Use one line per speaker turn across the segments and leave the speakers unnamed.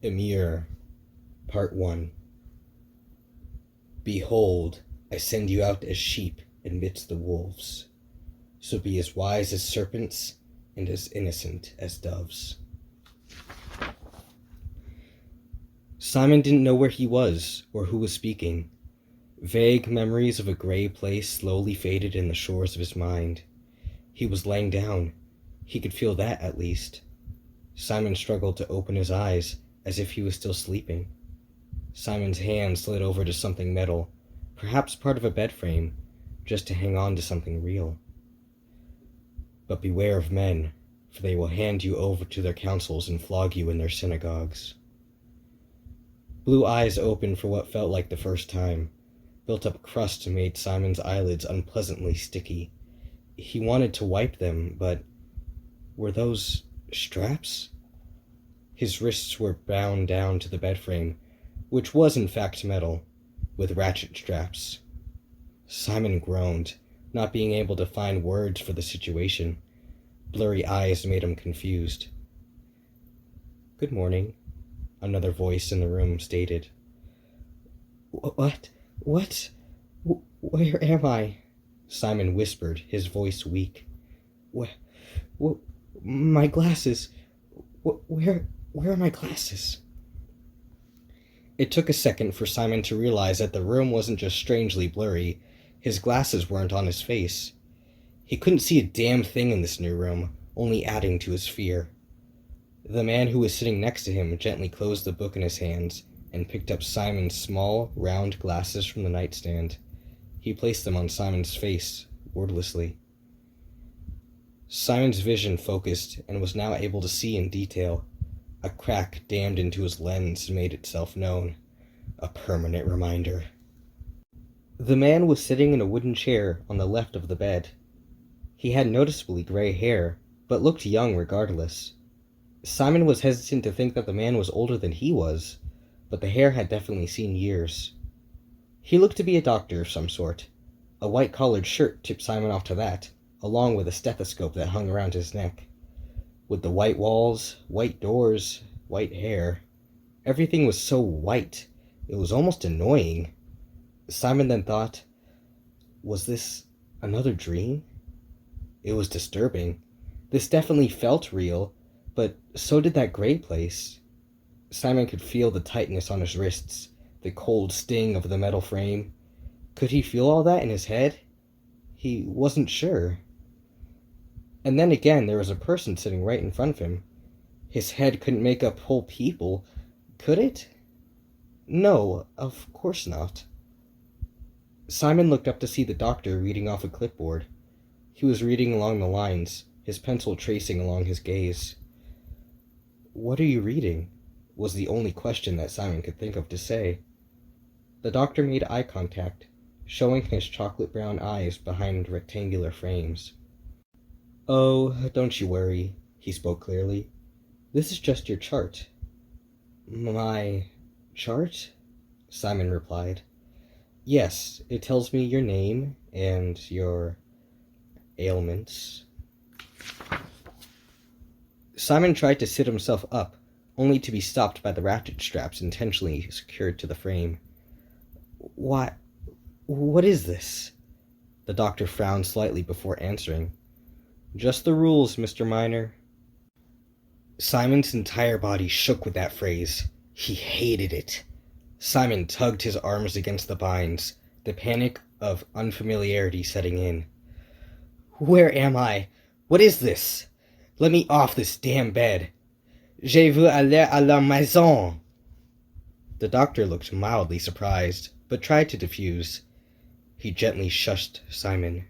Immure, Part 1. Behold, I send you out as sheep amidst the wolves. So be as wise as serpents and as innocent as doves. Simon didn't know where he was or who was speaking. Vague memories of a gray place slowly faded in the shores of his mind. He was laying down. He could feel that, at least. Simon struggled to open his eyes, as if he was still sleeping. Simon's hand slid over to something metal, perhaps part of a bed frame, just to hang on to something real. But beware of men, for they will hand you over to their councils and flog you in their synagogues. Blue eyes opened for what felt like the first time. Built-up crust made Simon's eyelids unpleasantly sticky. He wanted to wipe them, but were those straps? His wrists were bound down to the bed frame, which was in fact metal, with ratchet straps. Simon groaned, not being able to find words for the situation. Blurry eyes made him confused. "Good morning," another voice in the room stated. What? Where am I?" Simon whispered, his voice weak. My glasses. Where are my glasses?" It took a second for Simon to realize that the room wasn't just strangely blurry. His glasses weren't on his face. He couldn't see a damn thing in this new room, only adding to his fear. The man who was sitting next to him gently closed the book in his hands and picked up Simon's small, round glasses from the nightstand. He placed them on Simon's face, wordlessly. Simon's vision focused and was now able to see in detail. A crack dammed into his lens made itself known, a permanent reminder. The man was sitting in a wooden chair on the left of the bed. He had noticeably gray hair, but looked young regardless. Simon was hesitant to think that the man was older than he was, but the hair had definitely seen years. He looked to be a doctor of some sort. A white-collared shirt tipped Simon off to that, along with a stethoscope that hung around his neck. With the white walls, white doors, white hair, everything was so white, it was almost annoying. Simon then thought, was this another dream? It was disturbing. This definitely felt real, but so did that gray place. Simon could feel the tightness on his wrists, the cold sting of the metal frame. Could he feel all that in his head? He wasn't sure. And then again, there was a person sitting right in front of him. His head couldn't make up whole people, could it? No, of course not. Simon looked up to see the doctor reading off a clipboard. He was reading along the lines, his pencil tracing along his gaze. "What are you reading?" was the only question that Simon could think of to say. The doctor made eye contact, showing his chocolate-brown eyes behind rectangular frames. "Oh, don't you worry," he spoke clearly. "This is just your chart." "My chart?" Simon replied. "Yes, it tells me your name and your ailments." Simon tried to sit himself up, only to be stopped by the ratchet straps intentionally secured to the frame. What is this?" The doctor frowned slightly before answering. "Just the rules, Mr. Miner." Simon's entire body shook with that phrase. He hated it. Simon tugged his arms against the binds, the panic of unfamiliarity setting in. "Where am I? What is this? Let me off this damn bed. Je veux aller à la maison." The doctor looked mildly surprised, but tried to diffuse. He gently shushed Simon.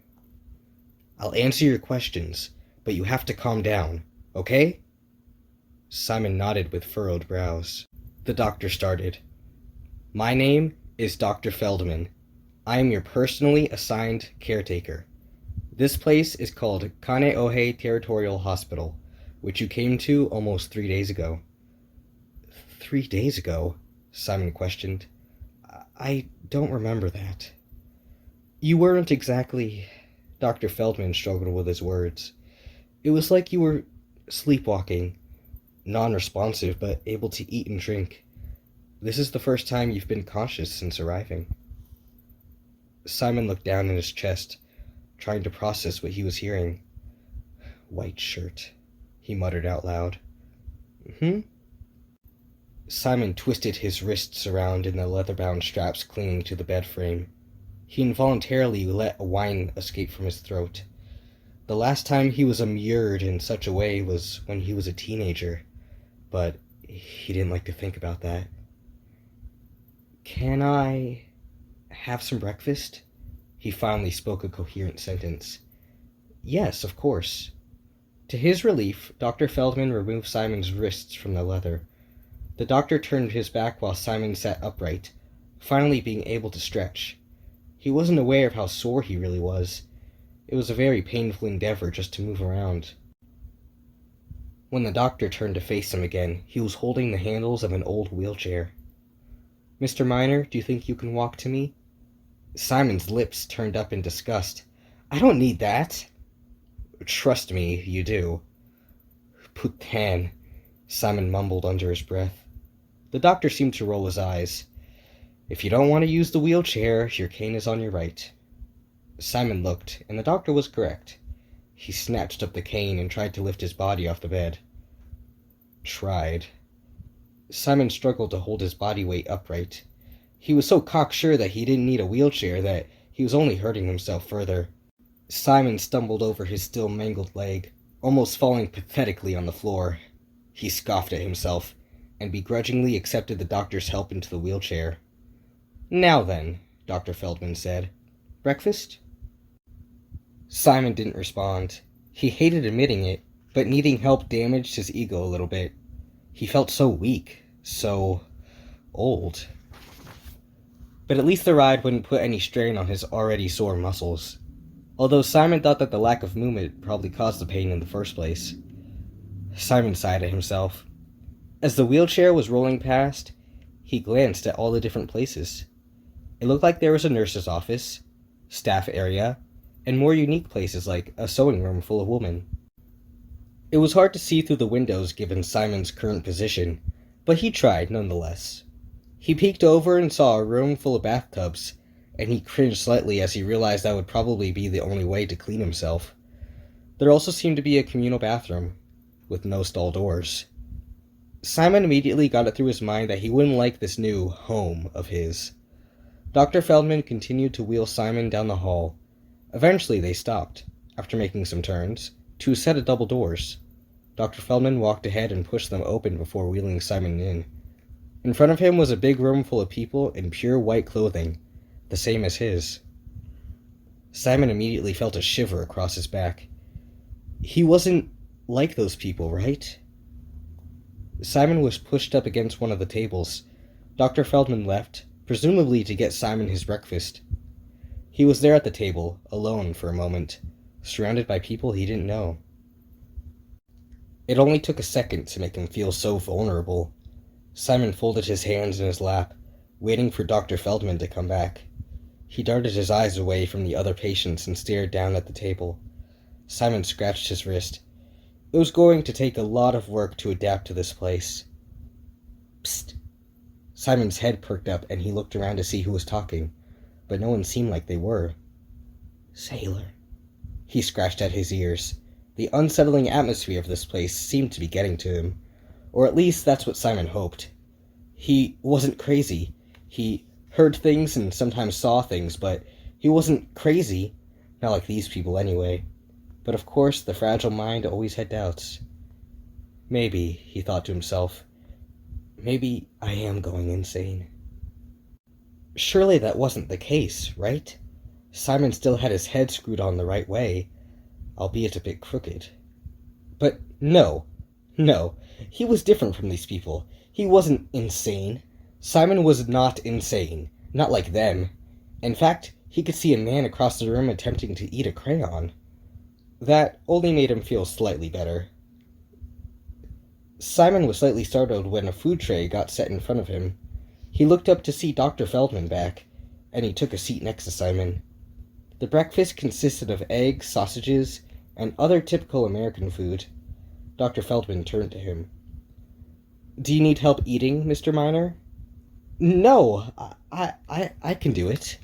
"I'll answer your questions, but you have to calm down, okay?" Simon nodded with furrowed brows. The doctor started. "My name is Dr. Feldman. I am your personally assigned caretaker. This place is called Kaneohe Territorial Hospital, which you came to almost 3 days ago." "3 days ago?" Simon questioned. "I don't remember that." "You weren't exactly..." Dr. Feldman struggled with his words. "It was like you were sleepwalking. non-responsive, but able to eat and drink. This is the first time you've been conscious since arriving." Simon looked down in his chest, trying to process what he was hearing. "White shirt," he muttered out loud. "Hmm?" Simon twisted his wrists around in the leather-bound straps clinging to the bed frame. He involuntarily let a whine escape from his throat. The last time he was immured in such a way was when he was a teenager, but he didn't like to think about that. "Can I have some breakfast?" He finally spoke a coherent sentence. "Yes, of course." To his relief, Dr. Feldman removed Simon's wrists from the leather. The doctor turned his back while Simon sat upright, finally being able to stretch. He wasn't aware of how sore he really was. It was a very painful endeavor just to move around. When the doctor turned to face him again, he was holding the handles of an old wheelchair. "Mr. Miner, do you think you can walk to me?" Simon's lips turned up in disgust. "I don't need that." "Trust me, you do." "Putain," Simon mumbled under his breath. The doctor seemed to roll his eyes. "If you don't want to use the wheelchair, your cane is on your right." Simon looked, and the doctor was correct. He snatched up the cane and tried to lift his body off the bed. Tried. Simon struggled to hold his body weight upright. He was so cocksure that he didn't need a wheelchair that he was only hurting himself further. Simon stumbled over his still mangled leg, almost falling pathetically on the floor. He scoffed at himself, and begrudgingly accepted the doctor's help into the wheelchair. "Now then," Dr. Feldman said. "Breakfast?" Simon didn't respond. He hated admitting it, but needing help damaged his ego a little bit. He felt so weak, so old. But at least the ride wouldn't put any strain on his already sore muscles, although Simon thought that the lack of movement probably caused the pain in the first place. Simon sighed at himself. As the wheelchair was rolling past, he glanced at all the different places. It looked like there was a nurse's office, staff area, and more unique places like a sewing room full of women. It was hard to see through the windows given Simon's current position, but he tried nonetheless. He peeked over and saw a room full of bathtubs, and he cringed slightly as he realized that would probably be the only way to clean himself. There also seemed to be a communal bathroom, with no stall doors. Simon immediately got it through his mind that he wouldn't like this new home of his. Dr. Feldman continued to wheel Simon down the hall. Eventually they stopped, after making some turns, to a set of double doors. Dr. Feldman walked ahead and pushed them open before wheeling Simon in. In front of him was a big room full of people in pure white clothing, the same as his. Simon immediately felt a shiver across his back. He wasn't like those people, right? Simon was pushed up against one of the tables. Dr. Feldman left, presumably to get Simon his breakfast. He was there at the table, alone for a moment, surrounded by people he didn't know. It only took a second to make him feel so vulnerable. Simon folded his hands in his lap, waiting for Dr. Feldman to come back. He darted his eyes away from the other patients and stared down at the table. Simon scratched his wrist. It was going to take a lot of work to adapt to this place. Psst! Simon's head perked up and he looked around to see who was talking, but no one seemed like they were. Sailor. He scratched at his ears. The unsettling atmosphere of this place seemed to be getting to him, or at least that's what Simon hoped. He wasn't crazy. He heard things and sometimes saw things, but he wasn't crazy, not like these people anyway. But of course, the fragile mind always had doubts. Maybe, he thought to himself, maybe I am going insane. Surely that wasn't the case, right? Simon still had his head screwed on the right way, albeit a bit crooked. But no, he was different from these people. He wasn't insane. Simon was not insane, not like them. In fact, he could see a man across the room attempting to eat a crayon. That only made him feel slightly better. Simon was slightly startled when a food tray got set in front of him. He looked up to see Dr. Feldman back, and he took a seat next to Simon. The breakfast consisted of eggs, sausages, and other typical American food. Dr. Feldman turned to him. Do you need help eating, Mr. Miner? No, I can do it.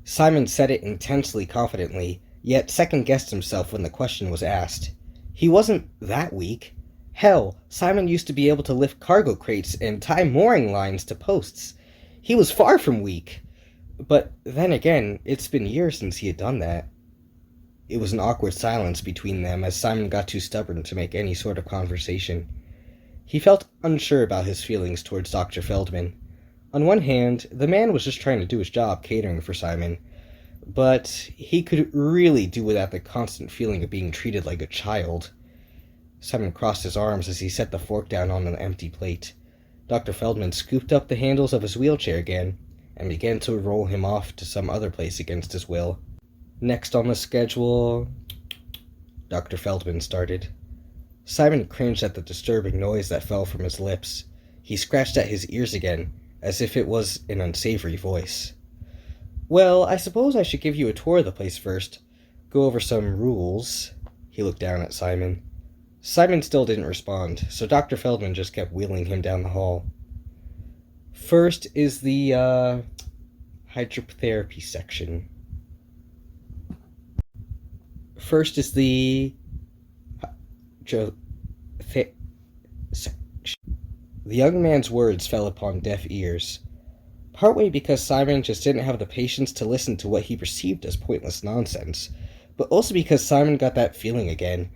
Simon said it intensely confidently, yet second-guessed himself when the question was asked. He wasn't that weak. Hell, Simon used to be able to lift cargo crates and tie mooring lines to posts. He was far from weak. But then again, it's been years since he had done that. It was an awkward silence between them as Simon got too stubborn to make any sort of conversation. He felt unsure about his feelings towards Dr. Feldman. On one hand, the man was just trying to do his job catering for Simon, but he could really do without the constant feeling of being treated like a child. Simon crossed his arms as he set the fork down on an empty plate. Dr. Feldman scooped up the handles of his wheelchair again and began to roll him off to some other place against his will. Next on the schedule, Dr. Feldman started. Simon cringed at the disturbing noise that fell from his lips. He scratched at his ears again, as if it was an unsavory voice. Well, I suppose I should give you a tour of the place first. Go over some rules. He looked down at Simon. Simon still didn't respond, so Dr. Feldman just kept wheeling him down the hall. First is the, hydrotherapy section. First is the section. The young man's words fell upon deaf ears, partway because Simon just didn't have the patience to listen to what he perceived as pointless nonsense, but also because Simon got that feeling again,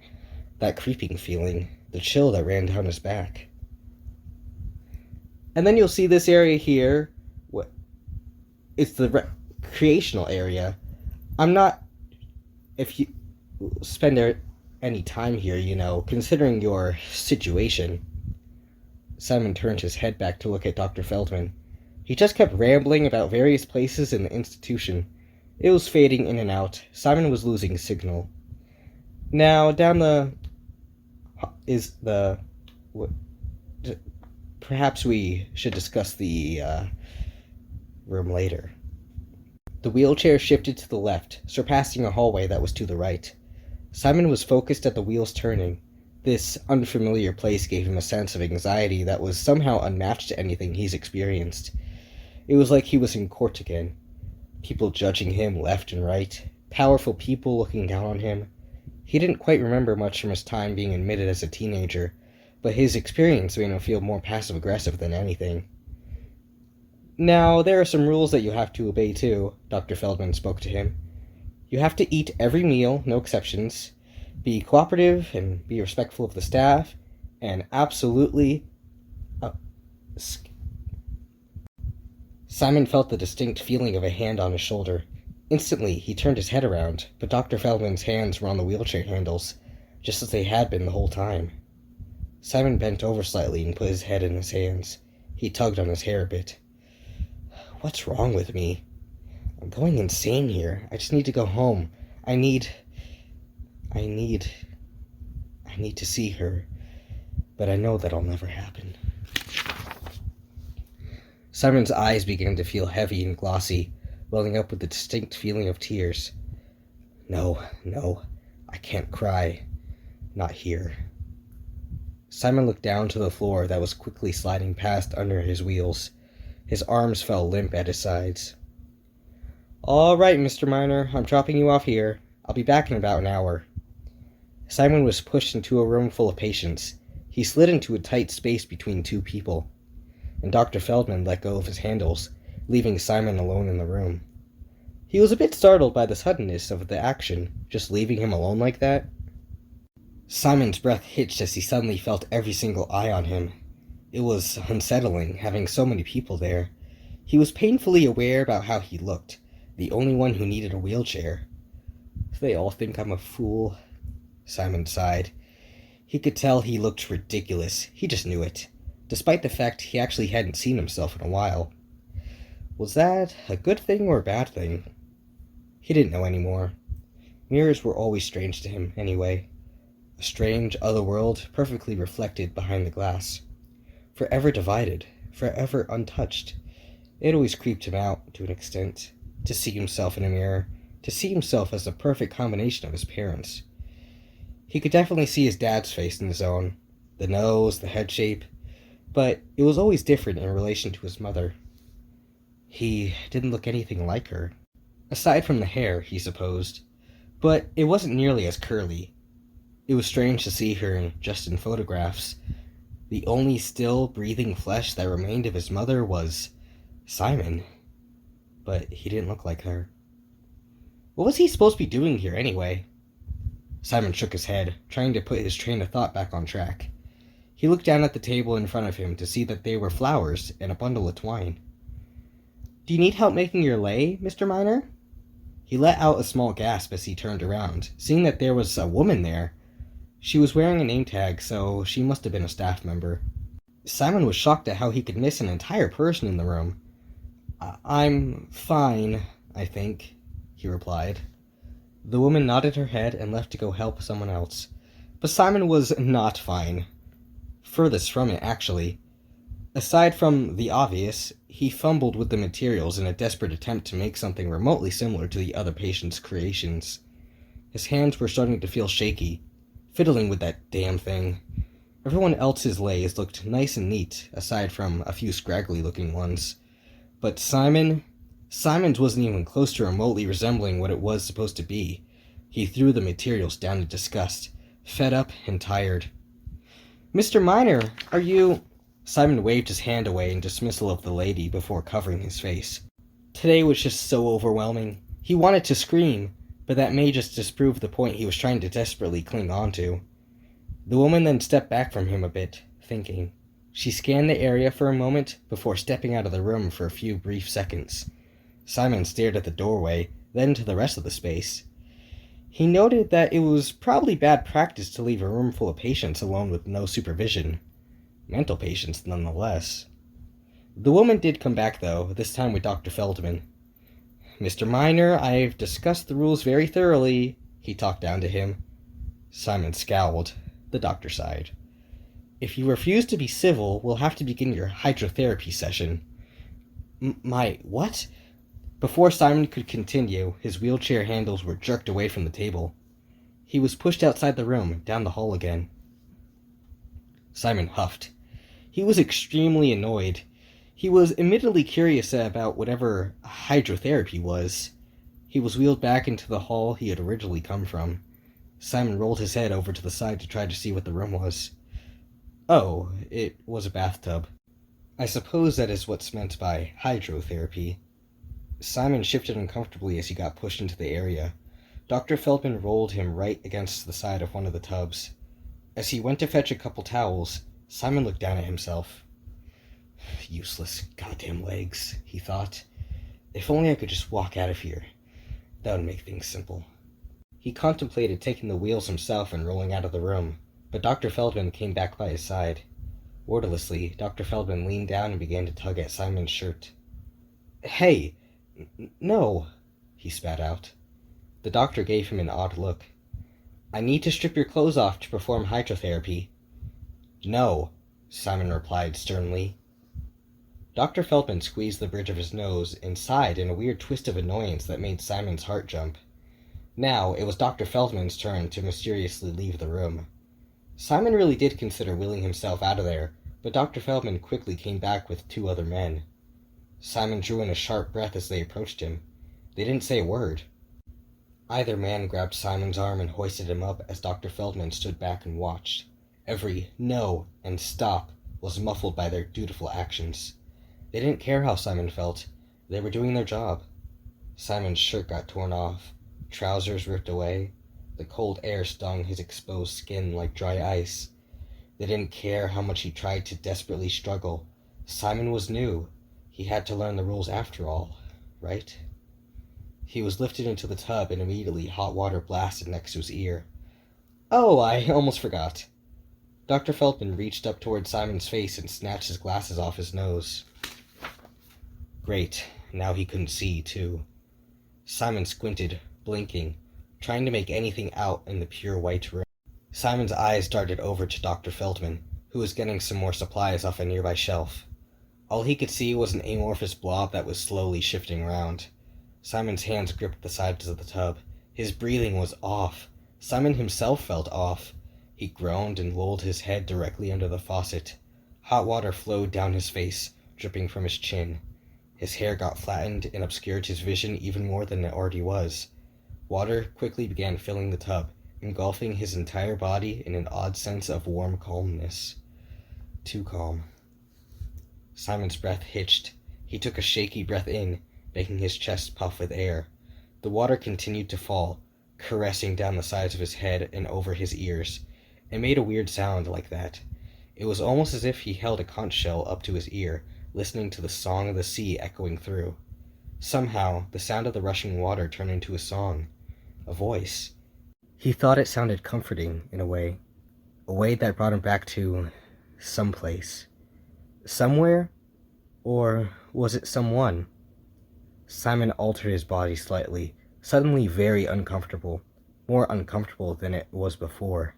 that creeping feeling, the chill that ran down his back. And then you'll see this area here. It's the recreational area. If you spend any time here, considering your situation. Simon turned his head back to look at Dr. Feldman. He just kept rambling about various places in the institution. It was fading in and out. Simon was losing signal. Now, perhaps we should discuss the room later. The wheelchair shifted to the left, surpassing a hallway that was to the right. Simon was focused at the wheels turning. This unfamiliar place gave him a sense of anxiety that was somehow unmatched to anything he's experienced. It was like he was in court again. People judging him left and right. Powerful people looking down on him. He didn't quite remember much from his time being admitted as a teenager, but his experience made him feel more passive-aggressive than anything. Now, there are some rules that you have to obey too, Dr. Feldman spoke to him. You have to eat every meal, no exceptions. Be cooperative and be respectful of the staff, and absolutely... Simon felt the distinct feeling of a hand on his shoulder. Instantly, he turned his head around, but Dr. Feldman's hands were on the wheelchair handles, just as they had been the whole time. Simon bent over slightly and put his head in his hands. He tugged on his hair a bit. What's wrong with me? I'm going insane here. I just need to go home. I need to see her, but I know that'll never happen. Simon's eyes began to feel heavy and glossy, welling up with the distinct feeling of tears. No, I can't cry. Not here. Simon looked down to the floor that was quickly sliding past under his wheels. His arms fell limp at his sides. All right, Mr. Miner, I'm dropping you off here. I'll be back in about an hour. Simon was pushed into a room full of patients. He slid into a tight space between two people, and Dr. Feldman let go of his handles, leaving Simon alone in the room. He was a bit startled by the suddenness of the action, just leaving him alone like that. Simon's breath hitched as he suddenly felt every single eye on him. It was unsettling, having so many people there. He was painfully aware about how he looked, the only one who needed a wheelchair. They all think I'm a fool, Simon sighed. He could tell he looked ridiculous. He just knew it, despite the fact he actually hadn't seen himself in a while. Was that a good thing or a bad thing? He didn't know anymore. Mirrors were always strange to him, anyway. A strange other world perfectly reflected behind the glass. Forever divided, forever untouched. It always creeped him out, to an extent, to see himself in a mirror, to see himself as the perfect combination of his parents. He could definitely see his dad's face in his own. The nose, the head shape, but it was always different in relation to his mother. He didn't look anything like her. Aside from the hair, he supposed, but it wasn't nearly as curly. It was strange to see her just in photographs. The only still breathing flesh that remained of his mother was Simon, but he didn't look like her. What was he supposed to be doing here anyway? Simon shook his head, trying to put his train of thought back on track. He looked down at the table in front of him to see that they were flowers and a bundle of twine. "Do you need help making your lei, Mr. Miner?" He let out a small gasp as he turned around, seeing that there was a woman there. She was wearing a name tag, so she must have been a staff member. Simon was shocked at how he could miss an entire person in the room. "I'm fine, I think," he replied. The woman nodded her head and left to go help someone else. But Simon was not fine. Furthest from it, actually. Aside from the obvious, he fumbled with the materials in a desperate attempt to make something remotely similar to the other patient's creations. His hands were starting to feel shaky, fiddling with that damn thing. Everyone else's leis looked nice and neat, aside from a few scraggly-looking ones. But Simon's wasn't even close to remotely resembling what it was supposed to be. He threw the materials down in disgust, fed up and tired. "Mr. Miner, are you—" Simon waved his hand away in dismissal of the lady before covering his face. Today was just so overwhelming. He wanted to scream, but that may just disprove the point he was trying to desperately cling on to. The woman then stepped back from him a bit, thinking. She scanned the area for a moment before stepping out of the room for a few brief seconds. Simon stared at the doorway, then to the rest of the space. He noted that it was probably bad practice to leave a room full of patients alone with no supervision. Mental patients, nonetheless. The woman did come back, though, this time with Dr. Feldman. "Mr. Miner, I've discussed the rules very thoroughly," he talked down to him. Simon scowled. The doctor sighed. "If you refuse to be civil, we'll have to begin your hydrotherapy session." My what?" Before Simon could continue, his wheelchair handles were jerked away from the table. He was pushed outside the room, down the hall again. Simon huffed. He was extremely annoyed. He was admittedly curious about whatever hydrotherapy was. He was wheeled back into the hall he had originally come from. Simon rolled his head over to the side to try to see what the room was. Oh, it was a bathtub. I suppose that is what's meant by hydrotherapy. Simon shifted uncomfortably as he got pushed into the area. Dr. Feldman rolled him right against the side of one of the tubs. As he went to fetch a couple towels, Simon looked down at himself. Useless goddamn legs, he thought. If only I could just walk out of here. That would make things simple. He contemplated taking the wheels himself and rolling out of the room, but Dr. Feldman came back by his side. Wordlessly, Dr. Feldman leaned down and began to tug at Simon's shirt. "Hey! No!" he spat out. The doctor gave him an odd look. "I need to strip your clothes off to perform hydrotherapy." "No," Simon replied sternly. Dr. Feldman squeezed the bridge of his nose and sighed in a weird twist of annoyance that made Simon's heart jump. Now it was Dr. Feldman's turn to mysteriously leave the room. Simon really did consider wheeling himself out of there, but Dr. Feldman quickly came back with 2 other men. Simon drew in a sharp breath as they approached him. They didn't say a word. Either man grabbed Simon's arm and hoisted him up as Dr. Feldman stood back and watched. Every "no" and "stop" was muffled by their dutiful actions. They didn't care how Simon felt. They were doing their job. Simon's shirt got torn off, trousers ripped away. The cold air stung his exposed skin like dry ice. They didn't care how much he tried to desperately struggle. Simon was new. He had to learn the rules after all, right? He was lifted into the tub and immediately hot water blasted next to his ear. "Oh, I almost forgot." Dr. Feldman reached up toward Simon's face and snatched his glasses off his nose. Great. Now he couldn't see, too. Simon squinted, blinking, trying to make anything out in the pure white room. Simon's eyes darted over to Dr. Feldman, who was getting some more supplies off a nearby shelf. All he could see was an amorphous blob that was slowly shifting around. Simon's hands gripped the sides of the tub. His breathing was off. Simon himself felt off. He groaned and lolled his head directly under the faucet. Hot water flowed down his face, dripping from his chin. His hair got flattened and obscured his vision even more than it already was. Water quickly began filling the tub, engulfing his entire body in an odd sense of warm calmness. Too calm. Simon's breath hitched. He took a shaky breath in, making his chest puff with air. The water continued to fall, caressing down the sides of his head and over his ears. It made a weird sound like that. It was almost as if he held a conch shell up to his ear, listening to the song of the sea echoing through. Somehow, the sound of the rushing water turned into a song, a voice. He thought it sounded comforting in a way that brought him back to someplace. Somewhere? Or was it someone? Simon altered his body slightly, suddenly very uncomfortable, more uncomfortable than it was before.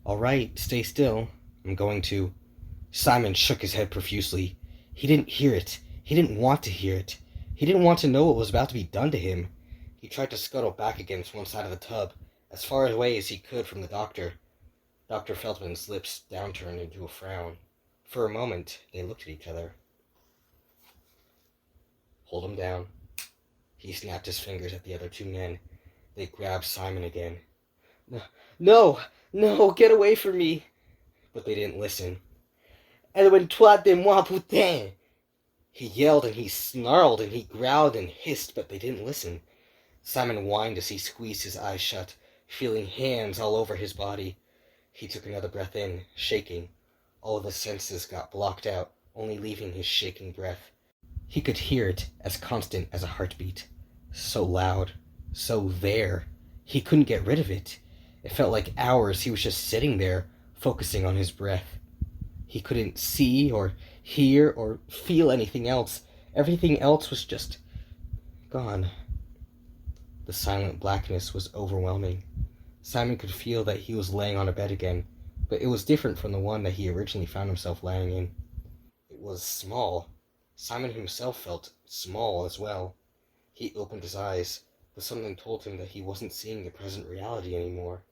"All right, stay still. I'm going to..." Simon shook his head profusely. He didn't hear it. He didn't want to hear it. He didn't want to know what was about to be done to him. He tried to scuttle back against one side of the tub, as far away as he could from the doctor. Dr. Feldman's lips downturned into a frown. For a moment, they looked at each other. "Hold him down." He snapped his fingers at the other two men. They grabbed Simon again. No, get away from me!" But they didn't listen. "Éloigne-toi de moi, putain!" He yelled and he snarled and he growled and hissed, but they didn't listen. Simon whined as he squeezed his eyes shut, feeling hands all over his body. He took another breath in, shaking. All of his senses got blocked out, only leaving his shaking breath. He could hear it, as constant as a heartbeat. So loud, so there. He couldn't get rid of it. It felt like hours he was just sitting there, focusing on his breath. He couldn't see or hear or feel anything else. Everything else was just gone. The silent blackness was overwhelming. Simon could feel that he was laying on a bed again, but it was different from the one that he originally found himself lying in. It was small. Simon himself felt small as well. He opened his eyes, but something told him that he wasn't seeing the present reality anymore.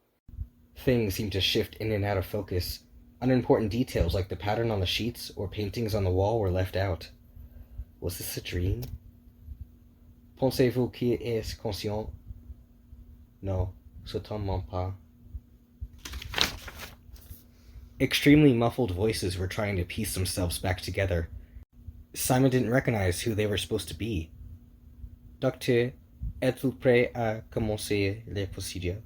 Things seemed to shift in and out of focus. Unimportant details like the pattern on the sheets or paintings on the wall were left out. Was this a dream? Pensez-vous qu'il est conscient? Non, certainement pas. Extremely muffled voices were trying to piece themselves back together. Simon didn't recognize who they were supposed to be. "Docteur, êtes-vous prêt à commencer les procédures?"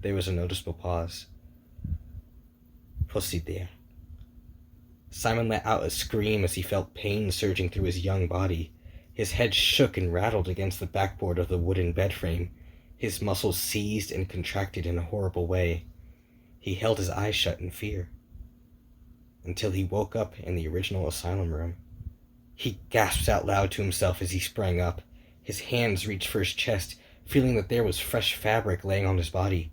There was a noticeable pause. "Procédure." Simon let out a scream as he felt pain surging through his young body. His head shook and rattled against the backboard of the wooden bed frame. His muscles seized and contracted in a horrible way. He held his eyes shut in fear. Until he woke up in the original asylum room. He gasped out loud to himself as he sprang up. His hands reached for his chest, feeling that there was fresh fabric laying on his body.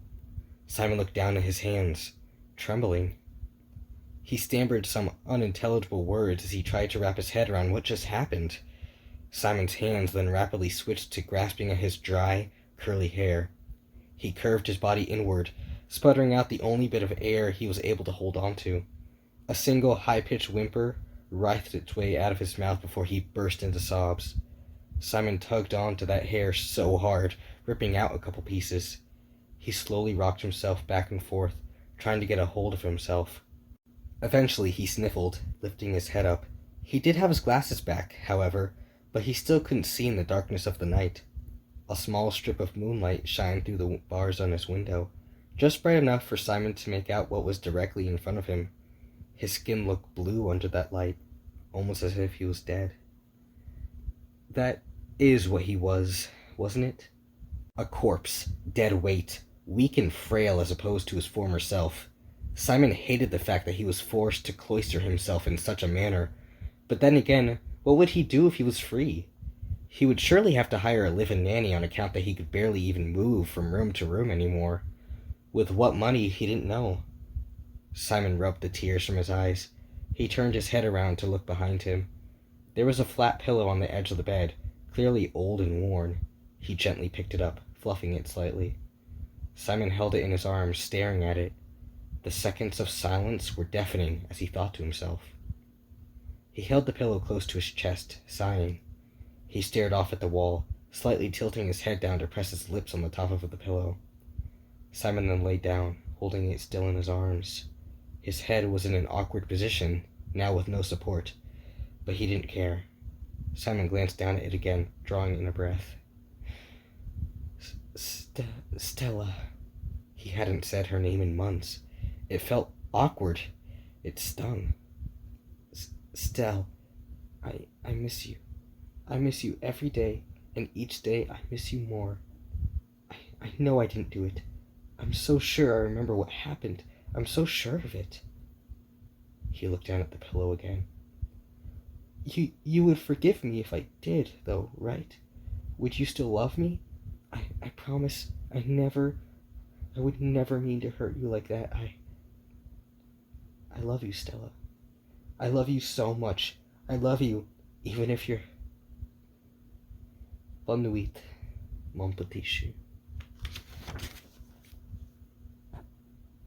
Simon looked down at his hands, trembling. He stammered some unintelligible words as he tried to wrap his head around what just happened. Simon's hands then rapidly switched to grasping at his dry, curly hair. He curved his body inward, sputtering out the only bit of air he was able to hold on to. A single high-pitched whimper writhed its way out of his mouth before he burst into sobs. Simon tugged on to that hair so hard, ripping out a couple pieces. He slowly rocked himself back and forth, trying to get a hold of himself. Eventually he sniffled, lifting his head up. He did have his glasses back, however, but he still couldn't see in the darkness of the night. A small strip of moonlight shined through the bars on his window, just bright enough for Simon to make out what was directly in front of him. His skin looked blue under that light, almost as if he was dead. That is what he was, wasn't it? A corpse, dead weight, weak and frail as opposed to his former self. Simon hated the fact that he was forced to cloister himself in such a manner. But then again, what would he do if he was free? He would surely have to hire a live-in nanny on account that he could barely even move from room to room anymore. With what money, he didn't know. Simon rubbed the tears from his eyes. He turned his head around to look behind him. There was a flat pillow on the edge of the bed, clearly old and worn. He gently picked it up, fluffing it slightly. Simon held it in his arms, staring at it. The seconds of silence were deafening as he thought to himself. He held the pillow close to his chest, sighing. He stared off at the wall, slightly tilting his head down to press his lips on the top of the pillow. Simon then lay down, holding it still in his arms. His head was in an awkward position, now with no support, but he didn't care. Simon glanced down at it again, drawing in a breath. Stella. He hadn't said her name in months. It felt awkward. It stung. Stell, I miss you. I miss you every day, and each day I miss you more. I know I didn't do it. I'm so sure I remember what happened. I'm so sure of it. He looked down at the pillow again. You would forgive me if I did, though, right? Would you still love me? I promise I would never mean to hurt you like that. I love you, Stella. I love you so much. I love you, even if you're... Bonne nuit, mon petit chou.